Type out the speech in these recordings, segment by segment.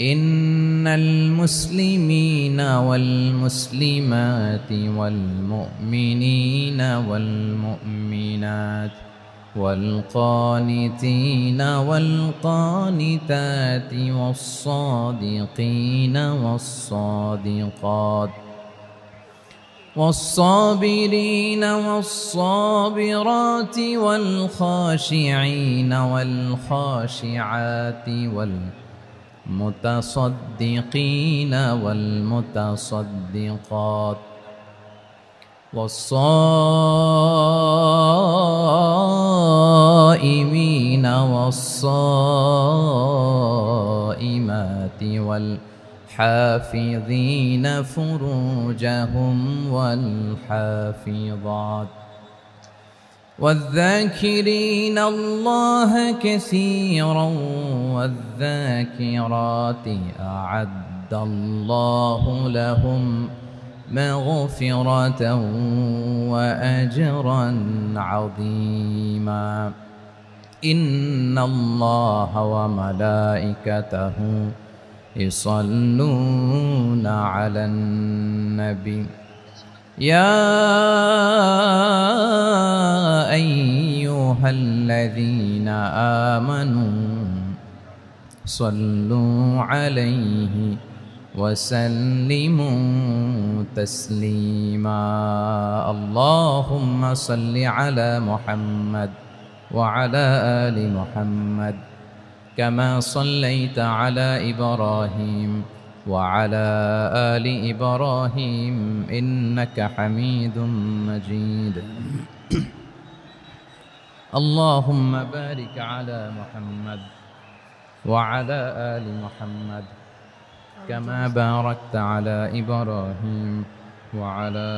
إن المسلمين والمسلمات والمؤمنين والمؤمنات والقانتين والقانتات والصادقين والصادقات والصابرين والصابرات والخاشعين والخاشعات والمتصدقين والمتصدقات والصائمين والصائمات والحافظين فروجهم والحافظات والذاكرين الله كثيرا والذاكرات أعد الله لهم مغفرة وأجرا عظيما إن الله وملائكته يصلون على النبي يا أيها الذين آمنوا صلوا عليه وسلموا تسليما اللهم صل على محمد وعلى آل محمد كما صليت على إبراهيم وعلى آل إبراهيم إنك حميد مجيد اللهم بارك على محمد وعلى آل محمد كما باركت على إبراهيم وعلى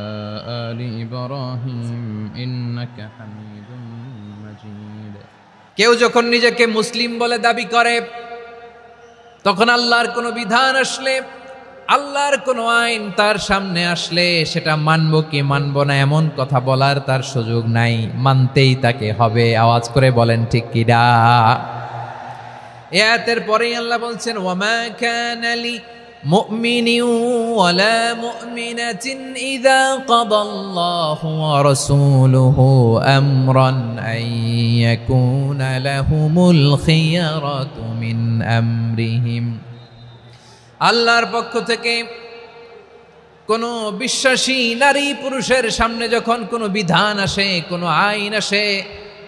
آل إبراهيم إنك حميد مجيد কেউ যখন নিজেকে মুসলিম বলে দাবি করে তখন আল্লাহর কোনো বিধান আসলে আল্লাহর কোনো আইন তার সামনে আসলে সেটা মানব কি মানব না এমন কথা বলার তার সুযোগ নাই, মানতেই তাকে হবে। আওয়াজ করে বলেন ঠিক কিনা? এই আয়াতের পরেই আল্লাহ বলছেন ওয়ামা কানা লি মুমিনিন ওয়ালা মুমিনাতিন ইযা কাদাল্লাহু ওয়া রাসূলুহু আমরান আন ইয়াকুনা লাহুমুল খিয়ারাতু মিন আমরিহিম। আল্লাহর পক্ষ থেকে কোনো বিশ্বাসী নারী পুরুষের সামনে যখন কোনো বিধান আসে, কোনো আইন আসে,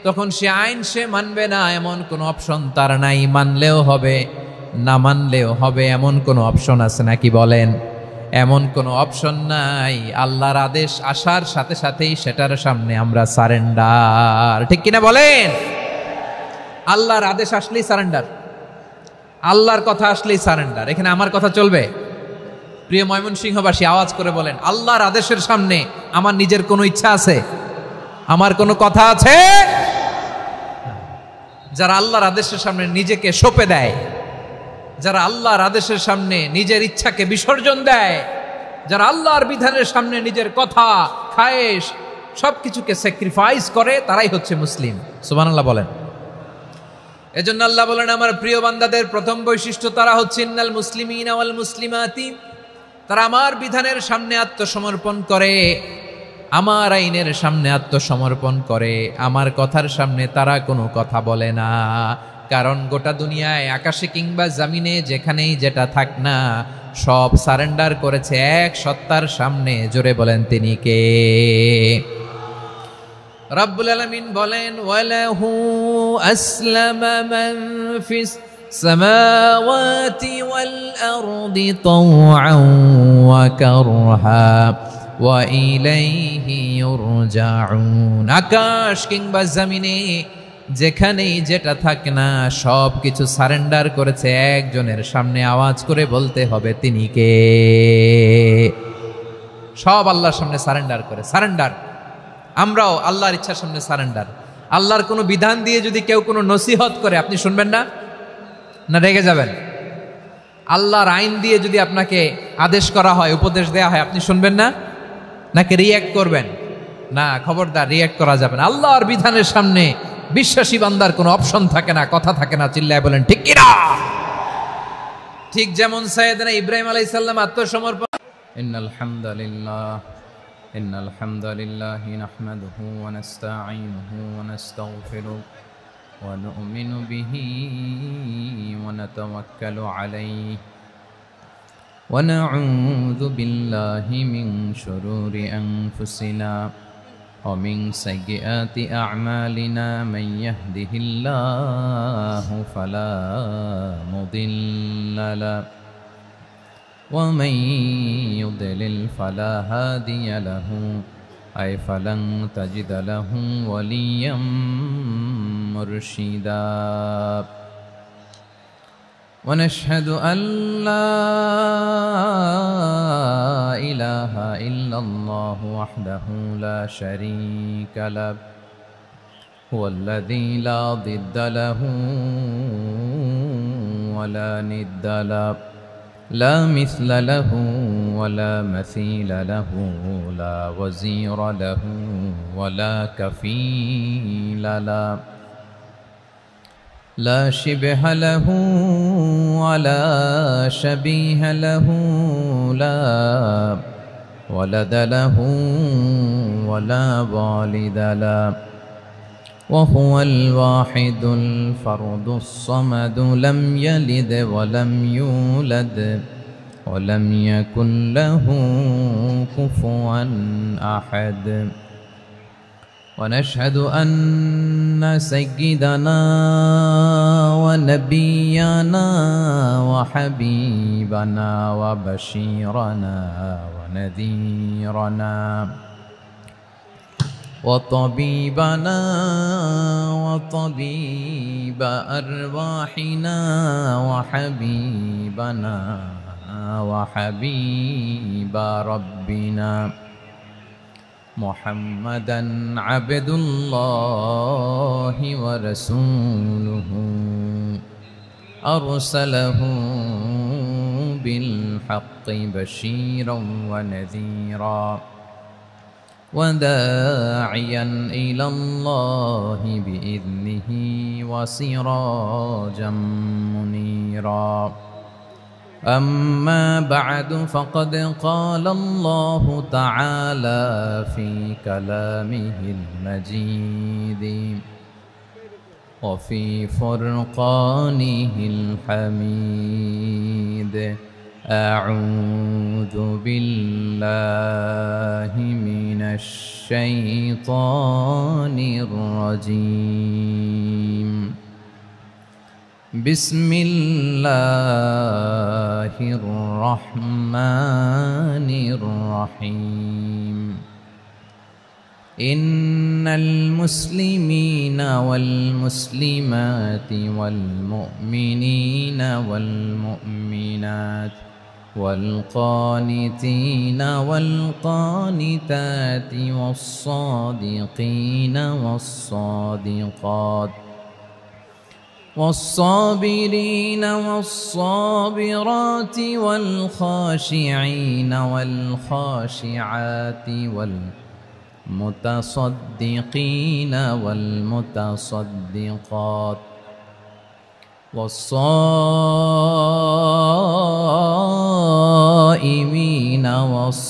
তখন সে আইন সে মানবে না এমন কোনো অপশন তার নাই। মানলেও হবে, না মানলেও হবে, এমন কোনো অপশন আছে নাকি বলেন? এমন কোনো অপশন নাই। আল্লাহর আদেশ আসার সাথে সাথেই সেটার সামনে আমরা সারেন্ডার। ঠিক কিনা বলেন? আল্লাহর আদেশ আসলেই সারেন্ডার, আল্লাহর কথা আসলেই সারেন্ডার। এখানে আমার কথা চলবে? প্রিয় ময়মনসিংহবাসী আওয়াজ করে বলেন, আল্লাহর আদেশের সামনে আমার নিজের কোনো ইচ্ছা আছে? আমার কোনো কথা আছে? যারা আল্লাহর আদেশের সামনে নিজেকে সঁপে দেয়, যারা আল্লাহর আদেশের সামনে নিজের ইচ্ছাকে বিসর্জন দেয়, যারা আল্লাহর বিধানের সামনে নিজের কথা, খায়েশ সবকিছুকে স্যাক্রিফাইস করে, তারাই হচ্ছে মুসলিম। সুবহানাল্লাহ বলেন। এজন্য আল্লাহ বলেন আমার প্রিয় বান্দাদের প্রথম বৈশিষ্ট্য তারা হচ্ছে ইন্নাল মুসলিমিনা ওয়াল মুসলিমাতি, তারা আমার বিধানের সামনে আত্মসমর্পণ করে, আমার আইনের সামনে আত্মসমর্পণ করে, আমার কথার সামনে তারা কোনো কথা বলে না। কারণ গোটা দুনিয়ায় আকাশে কিংবা জমিনে যেখানেই যেটা থাক না, সব সারেন্ডার করেছে এক সত্তার সামনে। জোরে বলেন তিনি কে? রব্বুল আলামিন বলেন ওয়ালাহু আসলামা মান ফিস সামাওয়াতি ওয়াল আরদি তাওআন ওয়া কারহা ওয়া ইলাইহি ইউরজাউন। আকাশ কিংবা জমিনে যেখানেই যেটা থাকে না, সব কিছু সারেন্ডার করেছে একজনের সামনে। আওয়াজ করে বলতে হবে তিনি কে? সব আল্লাহর সামনে সারেন্ডার করে। সারেন্ডার। আমরাও আল্লাহর ইচ্ছার সামনে সারেন্ডার। আল্লাহর কোনো বিধান দিয়ে যদি কেউ কোনো নসিহত করে, আপনি শুনবেন না? না রেগে যাবেন? আল্লাহর আইন দিয়ে যদি আপনাকে আদেশ করা হয়, উপদেশ দেয়া হয়, আপনি শুনবেন না? নাকি রিয়্যাক্ট করবেন? না, খবরদার, রিয়্যাক্ট করা যাবে না। আল্লাহর বিধানের সামনে বিশ্বাসী বান্দার কোনো অপশন থাকে না, কথা থাকে না। চিল্লায় বলেন ঠিক কিনা? ঠিক যেমন সাইয়েদনা ইব্রাহিম আলাইহিস সালাম আত্মসমর্পণ। ইন্নাল হামদালিল্লাহ নাহমাদুহু ওয়া নাস্তাঈনুহু ওয়া নাস্তাগফিরুহু ওয়া নু'মিনু বিহি ওয়া নাতাওয়াক্কালু আলাইহি ওয়া নাউযু বিল্লাহি মিন শুরুরি আনফুসিনা ওয়া মিন সাইয়্যাতি আ'মালিনা মান ইয়াহদিহিল্লাহু ফালা মুদিল্লা লাহু ওয়া মান ইউদ্লিল ফালা হাদিয়া লাহু আই ফালান তাজিদা লাহু ওয়ালিয়্যাম মুরশিদা। ونشهد أن لا إله إلا الله وحده لا شريك له هو الذي لا ضد له ولا ند له لا مثل له ولا مثيل له لا وزير له ولا كفيل له لا شبه له ولا شبيه له لا ولد له ولا والد له وهو الواحد الفرد الصمد لم يلد ولم يولد ولم يكن له كفوا أحد. ونشهد أن سيدنا ونبينا وحبيبنا وبشيرنا ونذيرنا وطبيبنا وطبيب أرواحنا وحبيبنا وحبيب ربنا محمدا عبد الله ورسوله أرسله بالحق بشيرا ونذيرا وداعيا إلى الله بإذنه وسراجا منيرا. أما بعد فقد قال الله تعالى في كلامه المجيد وفي فرقانه الحميد أعوذ بالله من الشيطان الرجيم بسم الله الرحمن الرحيم إن المسلمين والمسلمات والمؤمنين والمؤمنات والقانتين والقانتات والصادقين والصادقات والصابرين والصابرات والخاشعين والخاشعات والمتصدقين والمتصدقات والصائمين والصائمات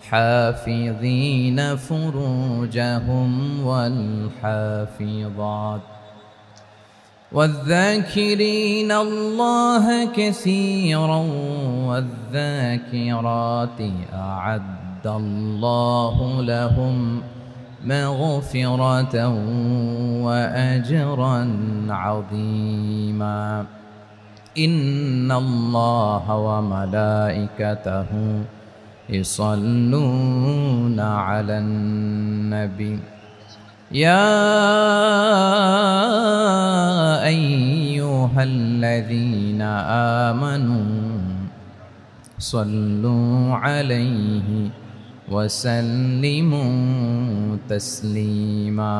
والحافظين فروجهم والحافظات والذاكرين الله كثيرا والذاكرات أعد الله لهم مغفرة وأجرا عظيما. إن الله وملائكته يصلون على النبي يا أيها الذين آمنوا صلوا عليه وسلموا تسليما.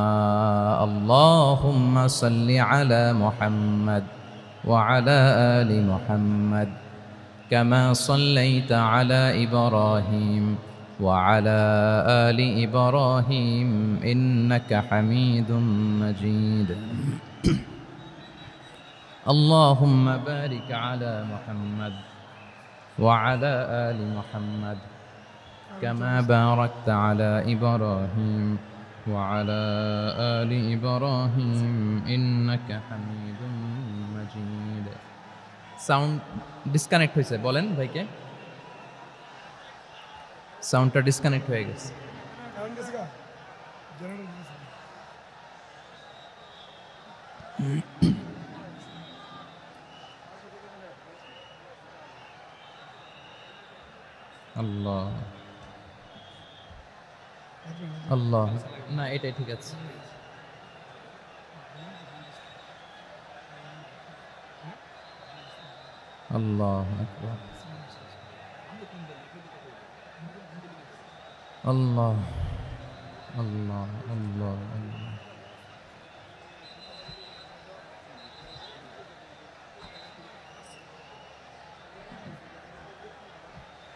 اللهم صل على محمد وعلى آل محمد كما صليت على إبراهيم وعلى آل إبراهيم إنك حميد مجيد اللهم بارك على محمد وعلى آل محمد كما باركت على إبراهيم وعلى آل إبراهيم إنك حميد مجيد সাউন্ড ডিসকানেক্ট হয়েছে বলেন ভাইকে সাউন্ডটা ডিসকানেক্ট হয়ে গেছে আল্লাহ আল্লাহ না এটাই ঠিক আছে আল্লাহ আকবার আল্লাহ আল্লাহ আল্লাহ আল্লাহ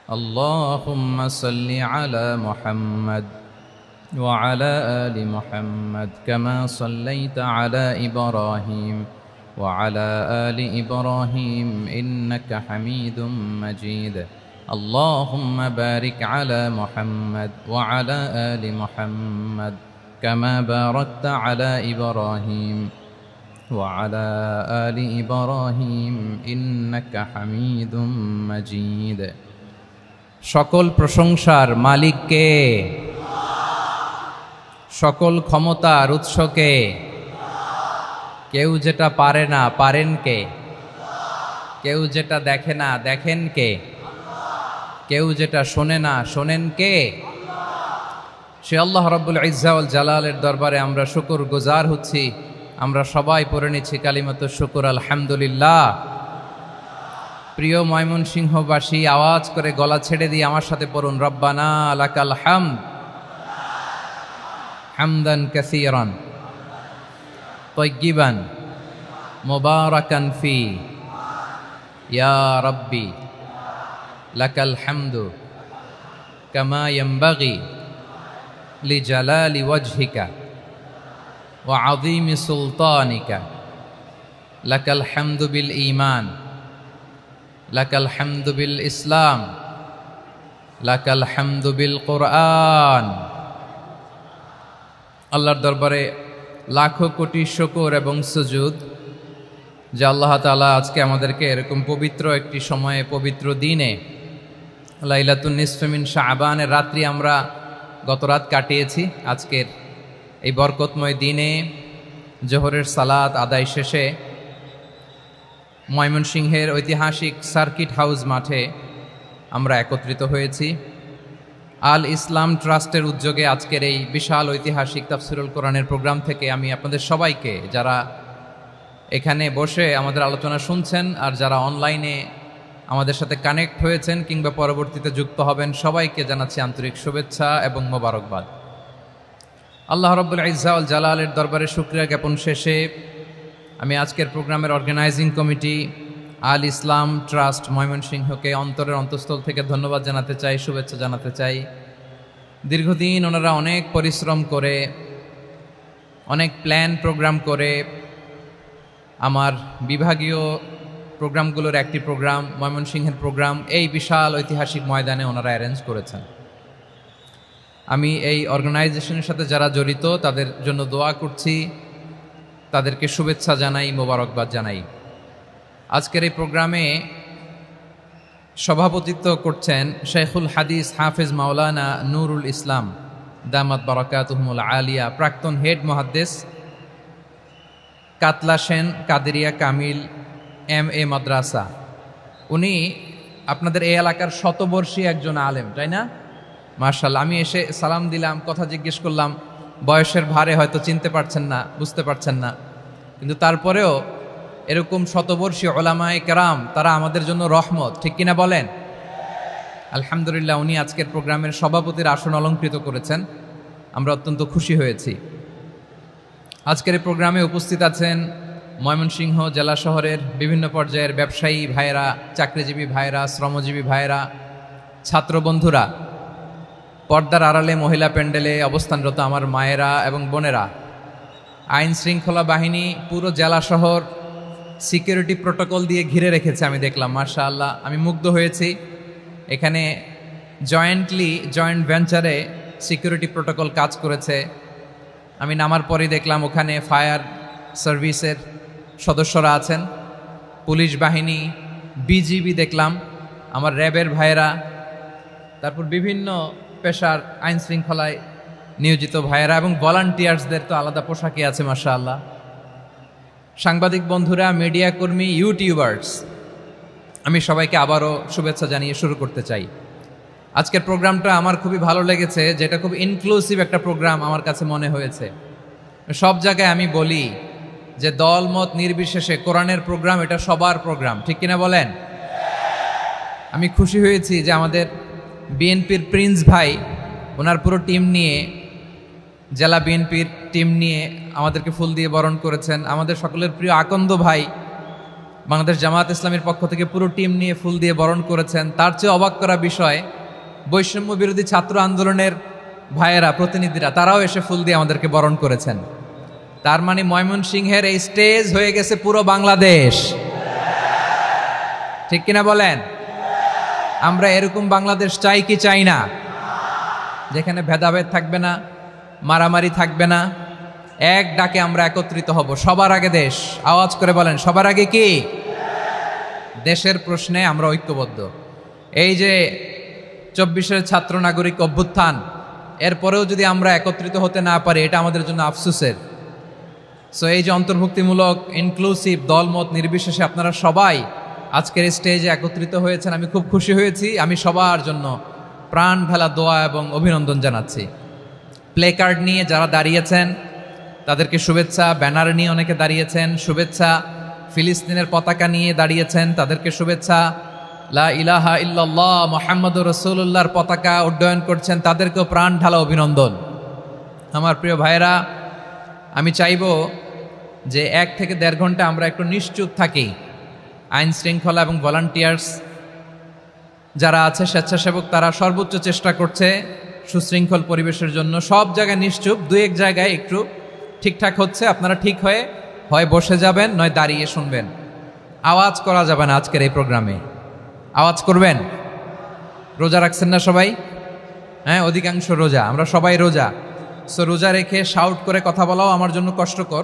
اللهم صل على محمد وعلى آل محمد كما صليت على إبراهيم وعلى آل إبراهيم إنك حميد مجيد اللهم بارك على محمد وعلى آل محمد كما باركت على إبراهيم وعلى آل إبراهيم إنك حميد مجيد সকল প্রশংসার মালিক কে সকল ক্ষমতার উৎস কে কেউ যেটা পারে না পারেন কে কেউ যেটা দেখে না দেখেন কে কেউ যেটা শোনে না শোনেন কে সে আল্লাহ রাব্বুল ইজ্জা ওয়াল জালালের দরবারে আমরা শুকর গুজার হচ্ছি আমরা সবাই পড়ে নিচ্ছি কালিমাতু শুকর আলহামদুলিল্লাহ প্রিয় ময়মনসিংহবাসী আওয়াজ করে গলা ছেড়ে দিয়ে আমার সাথে পড়ুন রব্বানা লাকাল হামদ হামদান কাসীরান তাইয়্যিবান মুবারাকান ফি ইয়া রাব্বি লাকাল হামদু কামা ইয়ানবাগি লিজালালি ওয়াজহিকা ওয়া আযীমি সুলতানিকা লাকাল হামদু বিল ঈমান লাকাল হামদু বিল ইসলাম লাকাল হামদু বিল কোরআন আল্লাহর দরবারে লাখো কোটি শুকর এবং সুজুদ যে আল্লাহ তাআলা আজকে আমাদেরকে এরকম পবিত্র একটি সময়ে পবিত্র দিনে লাইলাতুন নিসফে মিন শাবানের রাত্রি আমরা গত রাত কাটিয়েছি আজকের এই বরকতময় দিনে জোহরের সালাত আদায় শেষে ময়মনসিংহের ঐতিহাসিক সার্কিট হাউস মাঠে আমরা একত্রিত হয়েছি আল ইসলাম ট্রাস্টের উদ্যোগে আজকের এই বিশাল ঐতিহাসিক তাফসিরুল কোরআনের প্রোগ্রাম থেকে আমি আপনাদের সবাইকে যারা এখানে বসে আমাদের আলোচনা শুনছেন আর যারা অনলাইনে আমাদের সাথে কানেক্ট হয়েছেন কিংবা পরবর্তীতে যুক্ত হবেন সবাইকে জানাচ্ছি আন্তরিক শুভেচ্ছা এবং মোবারকবাদ আল্লাহ রাব্বুল ইজ্জা ওয়াল জালালের দরবারে শুকরিয়া জ্ঞাপন শেষে আমি আজকের প্রোগ্রামের অর্গানাইজিং কমিটি আল ইসলাম ট্রাস্ট ময়মনসিংহকে অন্তরের অন্তঃস্থল থেকে ধন্যবাদ জানাতে চাই শুভেচ্ছা জানাতে চাই দীর্ঘদিন ওনারা অনেক পরিশ্রম করে অনেক প্ল্যান প্রোগ্রাম করে আমার বিভাগীয় প্রোগ্রামগুলোর একটি প্রোগ্রাম ময়মনসিংহের প্রোগ্রাম এই বিশাল ঐতিহাসিক ময়দানে ওনারা অ্যারেঞ্জ করেছেন আমি এই অর্গানাইজেশনের সাথে যারা জড়িত তাদের জন্য দোয়া করছি তাদেরকে শুভেচ্ছা জানাই মোবারকবাদ জানাই আজকের এই প্রোগ্রামে সভাপতিত্ব করছেন শেখুল হাদিস হাফেজ মাওলানা নুরুল ইসলাম দামাত বারাকাতুহুমুল আলিয়া প্রাক্তন হেড মুহাদ্দিস কাতলা সেন কাদেরিয়া কামিল MA মাদ্রাসা উনি আপনাদের এই এলাকার শতবর্ষী একজন আলেম তাই না মাশাআল্লাহ আমি এসে সালাম দিলাম কথা জিজ্ঞেস করলাম বয়সের ভারে হয়তো চিনতে পারছেন না বুঝতে পারছেন না কিন্তু তারপরেও এরকম শতবর্ষী ওলামায়ে কেরাম তারা আমাদের জন্য রহমত ঠিক কিনা বলেন আলহামদুলিল্লাহ উনি আজকের প্রোগ্রামের সভাপতির আসন অলঙ্কৃত করেছেন আমরা অত্যন্ত খুশি হয়েছি আজকের এই প্রোগ্রামে উপস্থিত আছেন ময়মনসিংহ জেলা শহরের বিভিন্ন পর্যায়ের ব্যবসায়ী ভাইয়েরা চাকরিজীবী ভাইয়েরা শ্রমজীবী ভাইয়েরা ছাত্র বন্ধুরা পর্দার আড়ালে মহিলা প্যান্ডেলে অবস্থানরত আমার মায়েরা এবং বোনেরা, আইন শৃঙ্খলা বাহিনী পুরো জেলা শহর সিকিউরিটি প্রোটোকল দিয়ে ঘিরে রেখেছে। আমি দেখলাম, মাশাআল্লাহ, আমি মুগ্ধ হয়েছি। এখানে জয়েন্ট ভেঞ্চারে সিকিউরিটি প্রোটোকল কাজ করেছে। আমি নামার পরেই দেখলাম ওখানে ফায়ার সার্ভিসের সদস্যরা আছেন, পুলিশ বাহিনী, বিজিবি দেখলাম, আমার র্যাবের ভাইয়েরা, তারপর বিভিন্ন পেশার আইন শৃঙ্খলায় নিয়োজিত ভাইয়েরা এবং ভলান্টিয়ার্সদের তো আলাদা পোশাকে আছে, মাশাআল্লাহ। সাংবাদিক বন্ধুরা, মিডিয়া কর্মী, ইউটিউবার্স, আমি সবাইকে আবারও শুভেচ্ছা জানিয়ে শুরু করতে চাই। আজকের প্রোগ্রামটা আমার খুবই ভালো লেগেছে, যেটা খুব ইনক্লুসিভ একটা প্রোগ্রাম আমার কাছে মনে হয়েছে। সব জায়গায় আমি বলি যে দল মত নির্বিশেষে কোরআনের প্রোগ্রাম এটা সবার প্রোগ্রাম, ঠিক কিনা বলেন? আমি খুশি হয়েছি যে আমাদের বিএনপির প্রিন্স ভাই ওনার পুরো টিম নিয়ে, জেলা বিএনপির টিম নিয়ে আমাদেরকে ফুল দিয়ে বরণ করেছেন। আমাদের সকলের প্রিয় আকন্দ ভাই বাংলাদেশ জামাত ইসলামের পক্ষ থেকে পুরো টিম নিয়ে ফুল দিয়ে বরণ করেছেন। তার চেয়ে অবাক করা বিষয়, বৈষম্য বিরোধী ছাত্র আন্দোলনের ভাইয়েরা, প্রতিনিধিরা, তারাও এসে ফুল দিয়ে আমাদেরকে বরণ করেছেন। তার মানে ময়মনসিংহের এই স্টেজ হয়ে গেছে পুরো বাংলাদেশ, ঠিক কিনা বলেন? আমরা এরকম বাংলাদেশ চাই কি চাই না? যেখানে ভেদাভেদ থাকবে না, মারামারি থাকবে না, এক ডাকে আমরা একত্রিত হব। সবার আগে দেশ, আওয়াজ করে বলেন, সবার আগে কি? দেশের প্রশ্নে আমরা ঐক্যবদ্ধ। এই যে 24-এর ছাত্র নাগরিক অভ্যুত্থান, এরপরেও যদি আমরা একত্রিত হতে না পারি, এটা আমাদের জন্য আফসোসের। সো এই যে অন্তর্ভুক্তিমূলক ইনক্লুসিভ দলমত নির্বিশেষে আপনারা সবাই আজকের স্টেজে একত্রিত হয়েছেন, আমি খুব খুশি হয়েছি। আমি সবার জন্য প্রাণ ঢালা দোয়া এবং অভিনন্দন জানাচ্ছি। প্লে কার্ড নিয়ে যারা দাঁড়িয়েছেন তাদেরকে শুভেচ্ছা, ব্যানার নিয়ে অনেকে দাঁড়িয়েছেন, শুভেচ্ছা, ফিলিস্তিনের পতাকা নিয়ে দাঁড়িয়েছেন, তাদেরকে শুভেচ্ছা, লা ইলাহা ইল্লাল্লাহ মুহাম্মাদুর রাসূলুল্লাহর পতাকা উড্ডয়ন করছেন, তাদেরকেও প্রাণ ঢালা অভিনন্দন। আমার প্রিয় ভাইয়েরা, আমি চাইব যে 1 থেকে 1.5 ঘন্টা আমরা একটু নিশ্চুপ থাকি। আইন শৃঙ্খলা এবং ভলান্টিয়ার্স যারা আছে, স্বেচ্ছাসেবক, তারা সর্বোচ্চ চেষ্টা করছে সুশৃঙ্খল পরিবেশের জন্য। সব জায়গায় নিশ্চুপ, 2-1 জায়গায় একটু ঠিকঠাক হচ্ছে। আপনারা ঠিক হয়ে হয় বসে যাবেন, নয় দাঁড়িয়ে শুনবেন। আওয়াজ করা যাবে না আজকের এই প্রোগ্রামে। আওয়াজ করবেন? রোজা রাখছেন না সবাই? হ্যাঁ, অধিকাংশ রোজা, আমরা সবাই রোজা। সো রোজা রেখে শাউট করে কথা বলাও আমার জন্য কষ্টকর।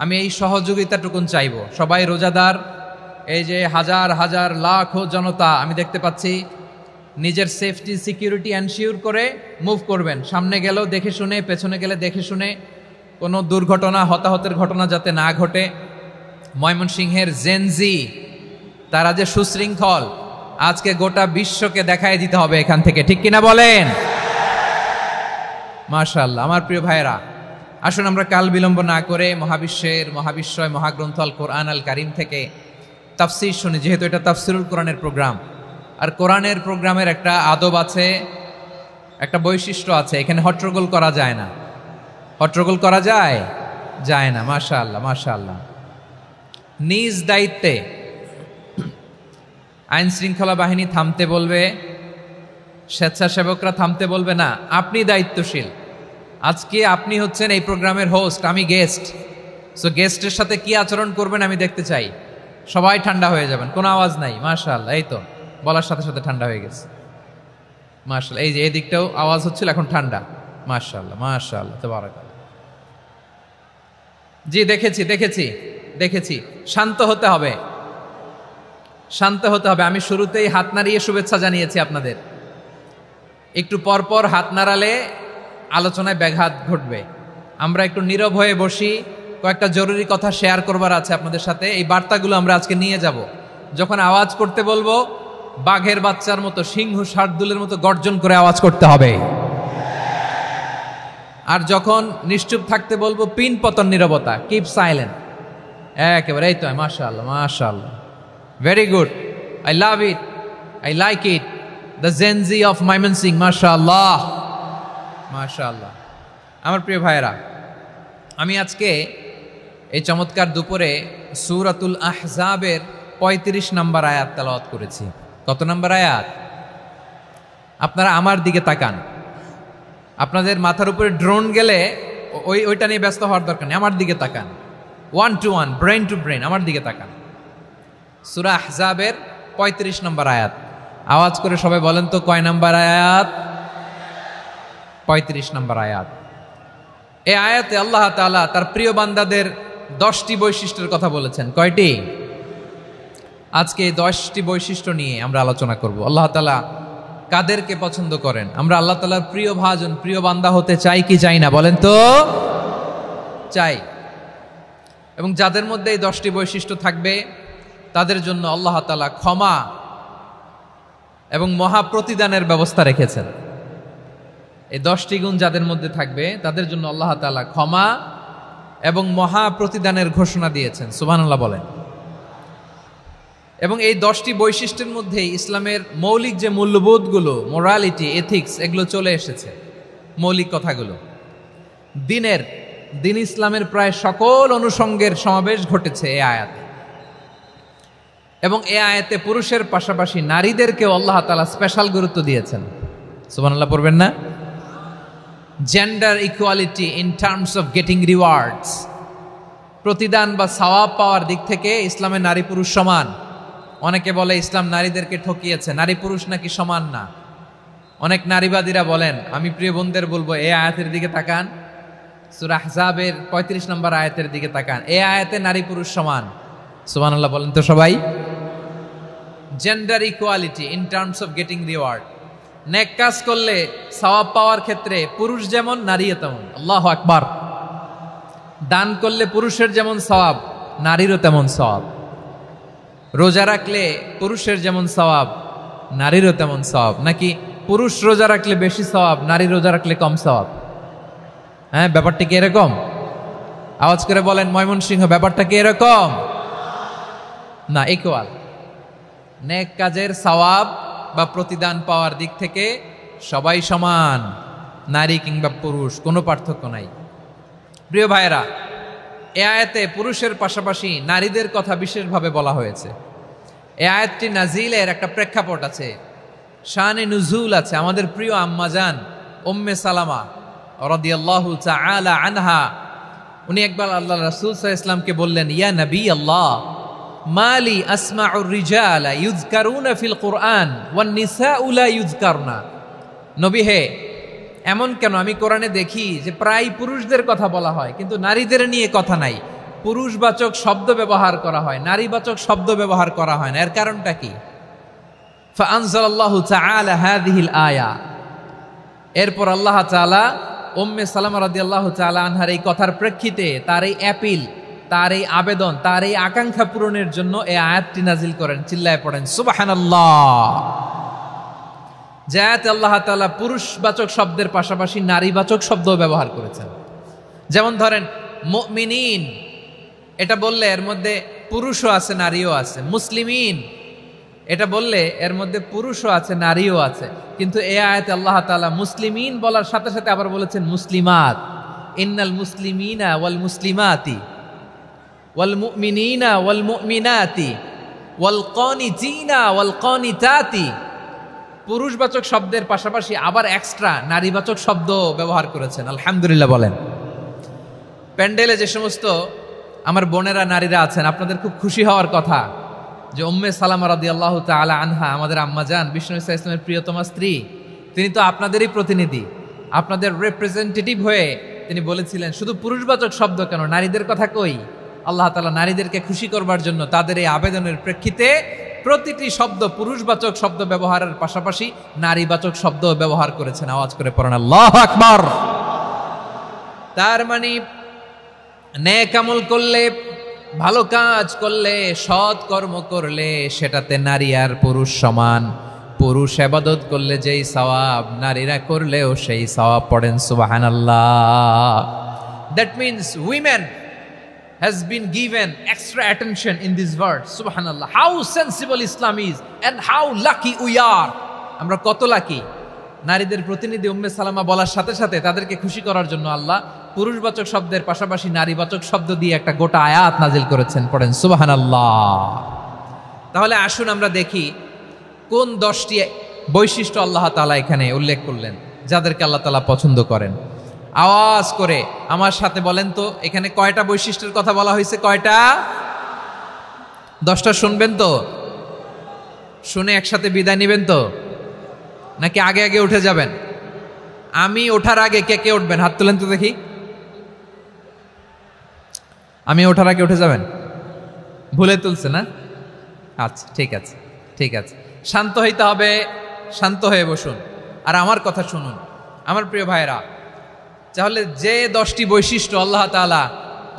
আমি এই সহযোগিতাটুকুন চাইব। সবাই রোজাদার, এই যে হাজার হাজার লাখো জনতা আমি দেখতে পাচ্ছি, নিজের সেফটি সিকিউরিটি এনশিওর করে মুভ করবেন। সামনে গেলেও দেখে শুনে, পেছনে গেলে দেখে শুনে, কোনো দুর্ঘটনা, হতাহতের ঘটনা যাতে না ঘটে। ময়মনসিংহের জেনজি তারা যে সুশৃঙ্খল, আজকে গোটা বিশ্বকে দেখাই দিতে হবে এখান থেকে, ঠিক কিনা বলেন? মাশাআল্লাহ। আমার প্রিয় ভাইয়েরা, আসুন আমরা কাল বিলম্ব না করে মহাবিশ্বয় মহাগ্রন্থ আল কোরআন আল কারিম থেকে তাফসির শুনি, যেহেতু এটা তাফসিরুল কোরআনের প্রোগ্রাম। আর কোরআনের প্রোগ্রামের একটা আদব আছে, একটা বৈশিষ্ট্য আছে, এখানে হট্টগোল করা যায় না। হট্টগোল করা যায়? যায় না। মাশাআল্লাহ, মাশাআল্লাহ। নিজ দায়িত্বে আইন শৃঙ্খলা বাহিনী থামতে বলবে, স্বেচ্ছাসেবকরা থামতে বলবে না। আপনি দায়িত্বশীল। আজকে আপনি হচ্ছেন এই প্রোগ্রামের হোস্ট, আমি গেস্ট। সো গেস্টের সাথে কি আচরণ করবেন আমি দেখতে চাই। সবাই ঠান্ডা হয়ে যাবেন, কোনো আওয়াজ নাই। মাশাআল্লাহ, এই তো বলার সাথে সাথে ঠান্ডা হয়ে গেছে। মাশাআল্লাহ, এই যে এই দিকটাও আওয়াজ হচ্ছিল, এখন ঠান্ডা। মাশাআল্লাহ, মাশাআল্লাহ, তাবারাকাল্লাহ। জি, দেখেছি। শান্ত হতে হবে, শান্ত হতে হবে। আমি শুরুতেই হাত নাড়িয়ে শুভেচ্ছা জানিয়েছি আপনাদের। একটু পরপর হাত নাড়ালে আলোচনায় ব্যাঘাত ঘটবে। আমরা একটু নীরব হয়ে বসি, কয়েকটা জরুরি কথা শেয়ার করবার আছে আপনাদের সাথে। এই বার্তাগুলো আমরা আজকে নিয়ে যাব। যখন আওয়াজ করতে বলবো, বাঘের বাচ্চার মতো, সিংহ শার্দুলের মতো গর্জন করে আওয়াজ করতে হবে। আর যখন নিশ্চুপ থাকতে বলবো, পিন পতন নীরবতা, কিপ সাইলেন্ট। একেবারে এই তো। মাশাআল্লাহ, মাশাআল্লাহ, very good, I love it, I like it, the Gen Z of Mymensingh. মাশাআল্লাহ, মাশাআল্লাহ। আমার প্রিয় ভাইয়েরা, আমি আজকে এই চমৎকার দুপুরে সূরাতুল আহজাবের 35 নম্বর আয়াত তেলাওয়াত করেছি। কত নম্বর আয়াত? আপনারা আমার দিকে তাকান। আপনাদের মাথার উপরে ড্রোন গেলে ওইটা নিয়ে ব্যস্ত হওয়ার দরকার নেই, আমার দিকে তাকান। 1 to 1, ব্রেন টু ব্রেন, আমার দিকে তাকান। সূরা আহজাবের 35 নম্বর আয়াত। আওয়াজ করে সবাই বলেন তো কয় নম্বর আয়াত? 35 নম্বর আয়াত। এই আয়াতে আল্লাহ তাআলা তার প্রিয় বান্দাদের 10টি বৈশিষ্ট্যের কথা বলেছেন। কয়টি? আজকে এই 10টি বৈশিষ্ট্য নিয়ে আমরা আলোচনা করব। আল্লাহ তাআলা কাদেরকে পছন্দ করেন? আমরা আল্লাহ তাআলার প্রিয় ভাজন, প্রিয় বান্দা হতে চাই কি চাই না? বলেন তো। চাই। এবং যাদের মধ্যে এই 10টি বৈশিষ্ট্য থাকবে তাদের জন্য আল্লাহ তাআলা ক্ষমা এবং মহা প্রতিদানের ব্যবস্থা রেখেছেন। এই 10টি গুণ যাদের মধ্যে থাকবে তাদের জন্য আল্লাহ তাআলা ক্ষমা এবং মহা প্রতিদানের ঘোষণা দিয়েছেন। সুবহানাল্লাহ বলেন। এবং এই 10টি বৈশিষ্ট্যের মধ্যে ইসলামের মৌলিক যে মূল্যবোধগুলো, মোরালিটি, এথিক্স, এগুলো চলে এসেছে। মৌলিক কথাগুলো দিন ইসলামের প্রায় সকল অনুষঙ্গের সমাবেশ ঘটেছে এই আয়াতে। এবং এই আয়াতে পুরুষের পাশাপাশি নারীদেরকেও আল্লাহ তাআলা স্পেশাল গুরুত্ব দিয়েছেন। সুবহানাল্লাহ পড়বেন না? Gender equality in terms of getting rewards, প্রতিদান বা সওয়াব পাওয়ার দিক থেকে ইসলামে নারী পুরুষ সমান। অনেকে বলে ইসলাম নারীদেরকে ঠকিয়েছে, নারী পুরুষ নাকি সমান না। অনেক নারীবাদীরা বলেন, আমি প্রিয় বোনদের বলবো এই আয়াতের দিকে তাকান, সূরা আহজাবের 35 নম্বর আয়াতের দিকে তাকান। এই আয়াতে নারী পুরুষ সমান। সুবহানাল্লাহ বলেন তো সবাই। Gender equality in terms of getting reward, নেক কাজ করলে সওয়াব পাওয়ার ক্ষেত্রে পুরুষ যেমন নারীও তেমন। আল্লাহু আকবার। দান করলে পুরুষের যেমন সওয়াব, নারীরও তেমন সওয়াব। রোজা রাখলে পুরুষের যেমন সওয়াব, নারীরও তেমন সওয়াব। নাকি পুরুষ রোজা রাখলে বেশি সওয়াব, নারী রোজা রাখলে কম সওয়াব? হ্যাঁ, ব্যাপারটা কি এরকম? আওয়াজ করে বলেন ময়মনসিংহ, ব্যাপারটা কি এরকম? না, ইকুয়াল। নেক কাজের সওয়াব বা প্রতিদান পাওয়ার দিক থেকে সবাই সমান, নারী কিংবা পুরুষ, কোনো পার্থক্য নাই। প্রিয় ভাইয়েরা, এ আয়াতে পুরুষের পাশাপাশি নারীদের কথা বিশেষভাবে বলা হয়েছে। এ আয়াতটি নাজিলের একটা প্রেক্ষাপট আছে, শানে নুজুল আছে। আমাদের প্রিয় আম্মাজান উম্মে সালামা রাদিয়াল্লাহু তাআলা আনহা, উনি একবার আল্লাহ রাসূল সাল্লাল্লাহু আলাইহি ওয়াসাল্লামকে বললেন, ইয়া নবী আল্লাহ, মালি আসমাউর রিজালা ইউযকারুনা ফিল কুরআন ওয়ান নিসাউ লা ইউযকারনা। নবী হে, এমন কেন আমি কোরআনে দেখি যে প্রায় পুরুষদের কথা বলা হয় কিন্তু নারীদের নিয়ে কথা নাই। পুরুষবাচক শব্দ ব্যবহার করা হয়, নারীবাচক শব্দ ব্যবহার করা হয় না। এর কারণটা কি? ফাআনজালাল্লাহু তাআলা হাযিহিল আয়া। এরপর আল্লাহ তাআলা উম্মে সালামা রাদিয়াল্লাহু তাআলা আনহার এই কথার প্রেক্ষিতে, তার এই অ্যাপিল, তার এই আবেদন, তার এই আকাঙ্ক্ষা পূরণের জন্য এই আয়াতটি নাজিল করেন। চিল্লায় পড়েন সুবহানাল্লাহ। যে আয়াতে আল্লাহ তাআলা পুরুষবাচক শব্দের পাশাপাশি নারীবাচক শব্দও ব্যবহার করেছেন। যেমন ধরেন মুমিনিন, এটা বললে এর মধ্যে পুরুষও আছে নারীও আছে। মুসলিমিন, এটা বললে এর মধ্যে পুরুষও আছে নারীও আছে। কিন্তু এই আয়াতে আল্লাহ তাআলা মুসলিমিন বলার সাথে সাথে আবার বলেছেন মুসলিমাত। ইন্নাল মুসলিমিনা ওয়াল মুসলিমাতি ওয়াল মুমিনিনা ওয়াল মুমিনাতি ওয়াল কানিতিনা ওয়াল কানিতাতি। পুরুষবাচক শব্দের পাশাপাশি আবার এক্সট্রা নারীবাচক শব্দ ব্যবহার করেছেন। আলহামদুলিল্লাহ বলেন। প্যান্ডেলে যে সমস্ত আমার বোনেরা নারীরা আছেন, আপনাদের খুব খুশি হওয়ার কথা যে উম্মে সালামা রাদিয়াল্লাহু তাআলা আনহা, আমাদের আম্মাজান বিষ্ণু ইসা ইসলামের প্রিয়তমা স্ত্রী, তিনি তো আপনাদেরই প্রতিনিধি, আপনাদের রিপ্রেজেন্টেটিভ হয়ে তিনি বলেছিলেন শুধু পুরুষবাচক শব্দ কেন, নারীদের কথা কই। আল্লাহ তাআলা নারীদেরকে খুশি করবার জন্য তাদের এই আবেদনের প্রেক্ষিতে প্রতিটি শব্দ পুরুষবাচক শব্দ ব্যবহারের পাশাপাশি নারীবাচক শব্দ ব্যবহার করেছেন। আওয়াজ করে পড়েন আল্লাহু আকবার। তার মানে নেক আমল করলে, ভালো কাজ করলে, সৎ কর্ম করলে সেটাতে নারী আর পুরুষ সমান। পুরুষ ইবাদত করলে যেই সওয়াব, নারীরা করলেও সেই সওয়াব। পড়েন সুবহানাল্লাহ। That means women has been given extra attention in this verse. Subhanallah. How sensible Islam is and how lucky we are. আমরা কত লাকি। নারীদের প্রতিনিধি উম্মে সালামা বলার সাথে সাথে তাদেরকে খুশি করার জন্য আল্লাহ পুরুষবাচক শব্দের পাশাপাশি নারীবাচক শব্দ দিয়ে একটা গোটা আয়াত নাজিল করেছেন। পড়েন সুবহানাল্লাহ। তাহলে আসুন আমরা দেখি কোন 10টি বৈশিষ্ট্য আল্লাহ তাআলা এখানে উল্লেখ করলেন। যাদেরকে আল্লাহ তাআলা পছন্দ করেন। আওয়াজ করে আমার সাথে বলেন তো, এখানে কয়টা বৈশিষ্ট্যের কথা বলা হয়েছে? কয়টা? 10টা শুনবেন তো? শুনে একসাথে বিদায় নেবেন তো, নাকি আগে আগে উঠে যাবেন? আমি ওঠার আগে কে কে উঠবেন? হাত তুলেন তো দেখি। আমি ওঠার আগে উঠে যাবেন? ভুলে তুলছে না? আচ্ছা, ঠিক আছে, ঠিক আছে। শান্ত হইতে হবে, শান্ত হয়ে বসুন আর আমার কথা শুনুন। আমার প্রিয় ভাইরা, তাহলে যে 10টি বৈশিষ্ট্য আল্লাহ তাআলা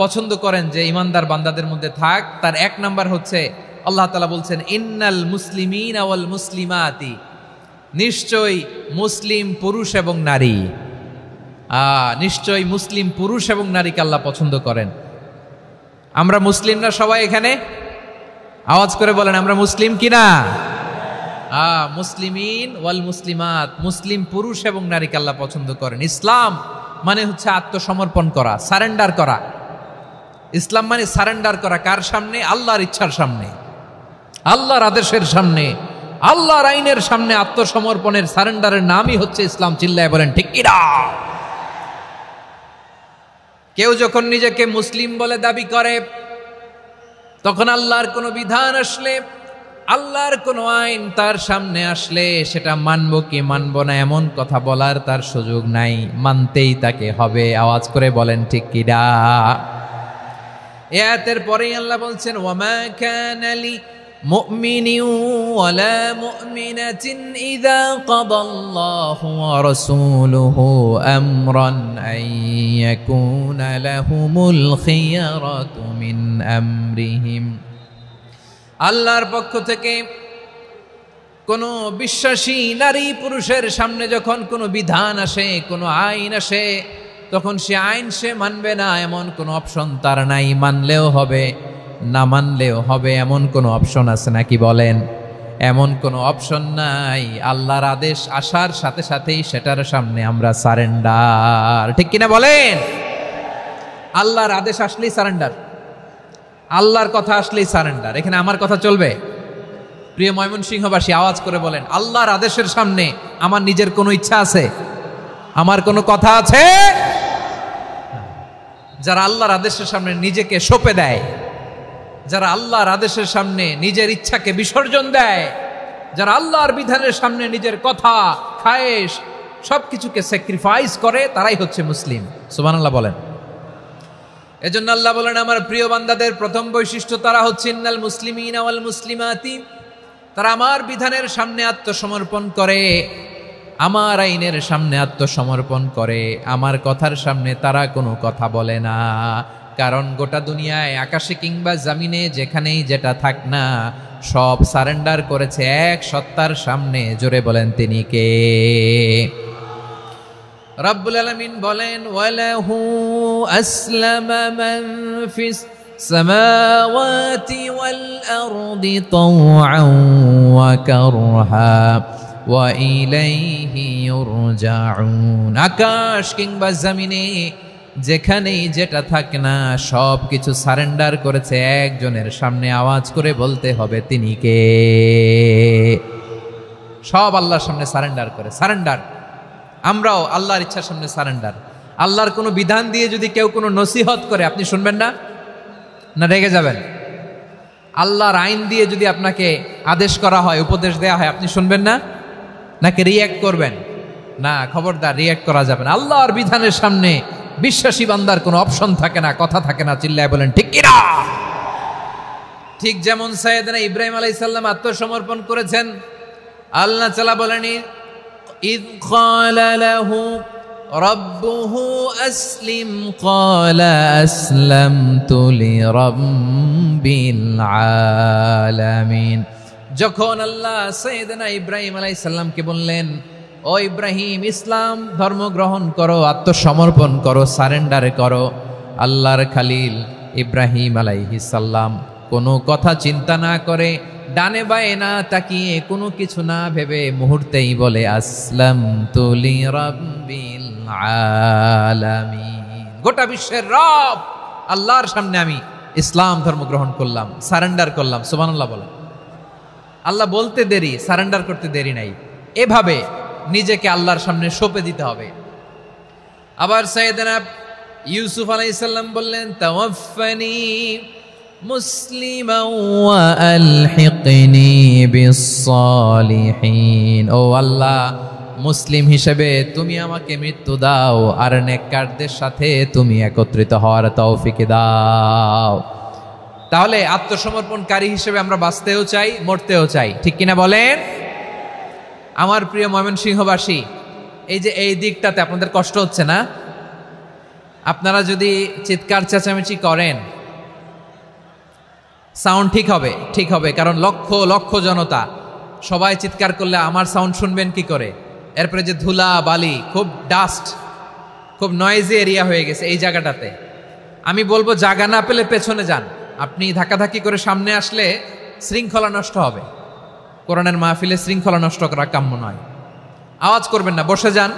পছন্দ করেন যে ইমানদার বান্দাদের মধ্যে থাক, তার 1 নাম্বার হচ্ছে আল্লাহ তাআলা বলছেন ইন্নাল মুসলিমিনা ওয়াল মুসলিমাতি, নিশ্চয়ই মুসলিম পুরুষ এবং নারী, নিশ্চয়ই মুসলিম পুরুষ এবং নারীকে আল্লাহ পছন্দ করেন। আমরা মুসলিমরা সবাই এখানে? আওয়াজ করে বলেন আমরা মুসলিম কিনা? মুসলিমিন ওয়াল মুসলিমাত, মুসলিম পুরুষ এবং নারীকে আল্লাহ পছন্দ করেন। ইসলাম মানে হচ্ছে আত্মসমর্পণ করা, সারেন্ডার করা। ইসলাম মানে সারেন্ডার করা কার সামনে? আল্লাহর ইচ্ছার সামনে, আল্লাহর আদেশের সামনে, আল্লাহর আইনের সামনে আত্মসমর্পণের, সারেন্ডারের নামই হচ্ছে ইসলাম। চিল্লায় বলেন ঠিক কিনা? কেউ যখন নিজেকে মুসলিম বলে দাবি করে, তখন আল্লাহর কোনো বিধান আসলে, আল্লাহর কোনো আইন তার সামনে আসলে সেটা মানবো কি মানবো না এমন কথা বলার তার সুযোগ নাই, মানতেই তাকে হবে। আওয়াজ করে বলেন ঠিক কিনা? এই আয়াতের পরেই আল্লাহ বলছেন ওয়ামা কানা লি মুমিনিন ওয়ালা মুমিনাতিন ইযা কাদাল্লাহু ওয়া রাসূলুহু আমরান আন ইয়াকুনা লাহুমুল খিয়ারাতু মিন আমরিহিম। আল্লাহর পক্ষ থেকে কোনো বিশ্বাসী নারী পুরুষের সামনে যখন কোনো বিধান আসে, কোনো আইন আসে, তখন সে আইন সে মানবে না এমন কোনো অপশন তার নাই। মানলেও হবে, না মানলেও হবে, এমন কোনো অপশন আছে নাকি বলেন? এমন কোনো অপশন নাই। আল্লাহর আদেশ আসার সাথে সাথেই সেটার সামনে আমরা সারেন্ডার। ঠিক কিনা বলেন? আল্লাহর আদেশ আসলেই সারেন্ডার, আল্লাহর কথা আসলেই সারেন্ডার। এখানে আমার কথা চলবে? প্রিয় ময়মনসিংহবাসী, আওয়াজ করে বলেন আল্লাহর আদেশের সামনে আমার নিজের কোনো ইচ্ছা আছে? আমার কোনো কথা আছে? যারা আল্লাহর আদেশের সামনে নিজেকে সঁপে দেয়, যারা আল্লাহর আদেশের সামনে নিজের ইচ্ছাকে বিসর্জন দেয়, যারা আল্লাহর বিধানের সামনে নিজের কথা, খায়েশ সবকিছুকে স্যাক্রিফাইস করে, তারাই হচ্ছে মুসলিম। সুবহানাল্লাহ বলেন। এজন্য আল্লাহ বলেন আমার প্রিয় বান্দাদের প্রথম বৈশিষ্ট্য তারা হচ্ছে ইন্নাল মুসলিমিনা ওয়াল মুসলিমাতি, তারা আমার বিধানের সামনে আত্মসমর্পণ করে, আমার আইনের সামনে আত্মসমর্পণ করে, আমার কথার সামনে তারা কোনো কথা বলে না। কারণ গোটা দুনিয়ায় আকাশে কিংবা জমিনে যেখানেই যেটা থাক না, সব সারেন্ডার করেছে এক সত্তার সামনে। জোরে বলেন তিনি কে? রব্বুল আলামিন বলেন ওয়ালাহু আসলামা মান ফিস সামাওয়াতি ওয়াল আরদি তাওআন ওয়া কারহা ওয়া ইলাইহি ইউরজাউন। আকাশ কিংবা জমিনে যেখানেই যেটা থাকে না, সব কিছু সারেন্ডার করেছে একজনের সামনে। আওয়াজ করে বলতে হবে তিনি কে? সব আল্লাহর সামনে সারেন্ডার করে। সারেন্ডার। আমরাও আল্লাহর ইচ্ছার সামনে সারেন্ডার। আল্লাহর কোনো বিধান দিয়ে যদি কেউ কোনো নসিহত করে, আপনি শুনবেন না? না রেগে যাবেন? আল্লাহর আইন দিয়ে যদি আপনাকে আদেশ করা হয়, উপদেশ দেয়া হয়, আপনি শুনবেন না? নাকি রিয়্যাক্ট করবেন? না, খবরদার, রিয়্যাক্ট করা যাবে না। আল্লাহর বিধানের সামনে বিশ্বাসী বান্দার কোনো অপশন থাকে না, কথা থাকে না। চিল্লায় বলেন ঠিক কিনা? ঠিক যেমন সাইয়েদনা ইব্রাহিম আলাইহিস সালাম আত্মসমর্পণ করেছেন। আল্লাহ তাআলা বলেন ইয ক্বালা লাহু রাব্বুহু আসলিম ক্বালা আসলামতু লিরাব্বিল আলামিন। যখন আল্লাহ সাইয়েদনা ইব্রাহিম আলাইহিস সালামকে বললেন ও ইব্রাহিম, ইসলাম ধর্ম গ্রহণ করো, আত্মসমর্পণ করো, সারেন্ডার করো, আল্লাহর খালিল ইব্রাহিম আলাইহিস সালাম কোনো কথা চিন্তা না করে, ডানে বায়ে না তাকিয়ে, কোনো কিছু না ভেবে মুহূর্তেই বলে আসলামতু লিরাব্বিল আলামিন। গোটা বিশ্বের রব আল্লাহর সামনে আমি ইসলাম ধর্ম গ্রহণ করলাম, সারেন্ডার করলাম। সুবহানাল্লাহ বলেন। আল্লাহ বলতে দেরি, সারেন্ডার করতে দেরি নাই। এভাবে নিজেকে আল্লাহর সামনে সঁপে দিতে হবে। আবার সাইয়েদনা ইউসুফ আলাইহিস সালাম বললেন, তাওয়াফফানি মুসলিমান ওয়া আলহিকনি বিস-সালিহিন। ও আল্লাহ, মুসলিম হিসেবে তুমি আমাকে মৃত্যু দাও, আর নেককারদের সাথে তুমি একত্রিত হওয়ার তৌফিক দাও। তাহলে আত্মসমর্পণকারী হিসেবে আমরা বাঁচতেও চাই, মরতেও চাই, ঠিক কিনা বলেন? আমার প্রিয় ময়মনসিংহবাসী, এই যে এই দিকটাতে আপনাদের কষ্ট হচ্ছে না? আপনারা যদি চিৎকার চেঁচামেচি করেন, সাউন্ড ঠিক হবে, ঠিক হবে, কারণ লক্ষ লক্ষ জনতা, সবাই চিৎকার করলে আমার সাউন্ড শুনবেন কি করে? এরপরে যে ধুলা বালি, খুব ডাস্ট, খুব নয়েজি এরিয়া হয়ে গেছে এই জায়গাটাতে। আমি বলবো জায়গা না পেলে পেছনে যান। আপনি ধাক্কাধাক্কি করে সামনে আসলে শৃঙ্খলা নষ্ট হবে। কোরআনের মাহফিলে শৃঙ্খলা নষ্ট করা কাম্য নয়। আওয়াজ করবেন না, বসে যান।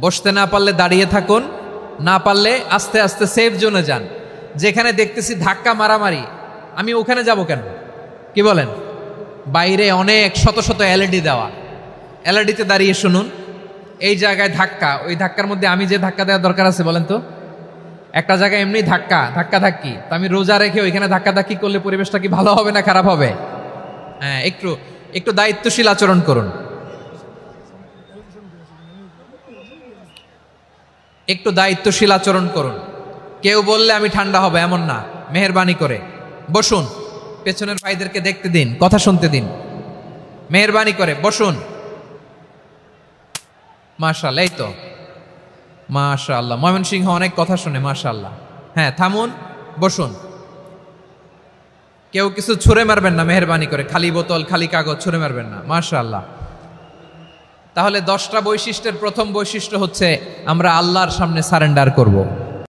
বসতে না পারলে দাঁড়িয়ে থাকুন, না পারলে আস্তে আস্তে সেফ জোনে যান। যেখানে দেখতেছি ধাক্কা মারামারি, আমি ওখানে যাব কেন? কি বলেন? বাইরে অনেক শত শত এলইডি দেওয়া, এলইডিতে দাঁড়িয়ে শুনুন। এই জায়গায় ধাক্কা, ওই ধাক্কার মধ্যে আমি যে ধাক্কা দেওয়ার দরকার আছে বলেন তো? একটা জায়গায় এমনি ধাক্কি, তো আমি রোজা রেখে ওইখানে ধাক্কি করলে পরিবেশটা কি ভালো হবে না খারাপ হবে? হ্যাঁ, একটু দায়িত্বশীল আচরণ করুন, একটু দায়িত্বশীল আচরণ করুন। কেউ বললে আমি ঠান্ডা হবে এমন না, মেহেরবানি করে বসুন। পেছনের ভাইদেরকে দেখতে দিন, কথা শুনতে দিন, মেহেরবানি করে বসুন। মাশাআল্লাহ, এই তো মাশাআল্লাহ, ময়মনসিংহ অনেক কথা শুনে, মাশাআল্লাহ। হ্যাঁ, থামুন, বসুন। কেউ কিছু ছুঁড়ে মারবেন না, মেহেরবানি করে, খালি বোতল খালি কাগজ ছুঁড়ে মারবেন না, মাশাআল্লাহ। তাহলে 10টা বৈশিষ্ট্যের প্রথম বৈশিষ্ট্য হচ্ছে আমরা আল্লাহর সামনে সারেন্ডার করব।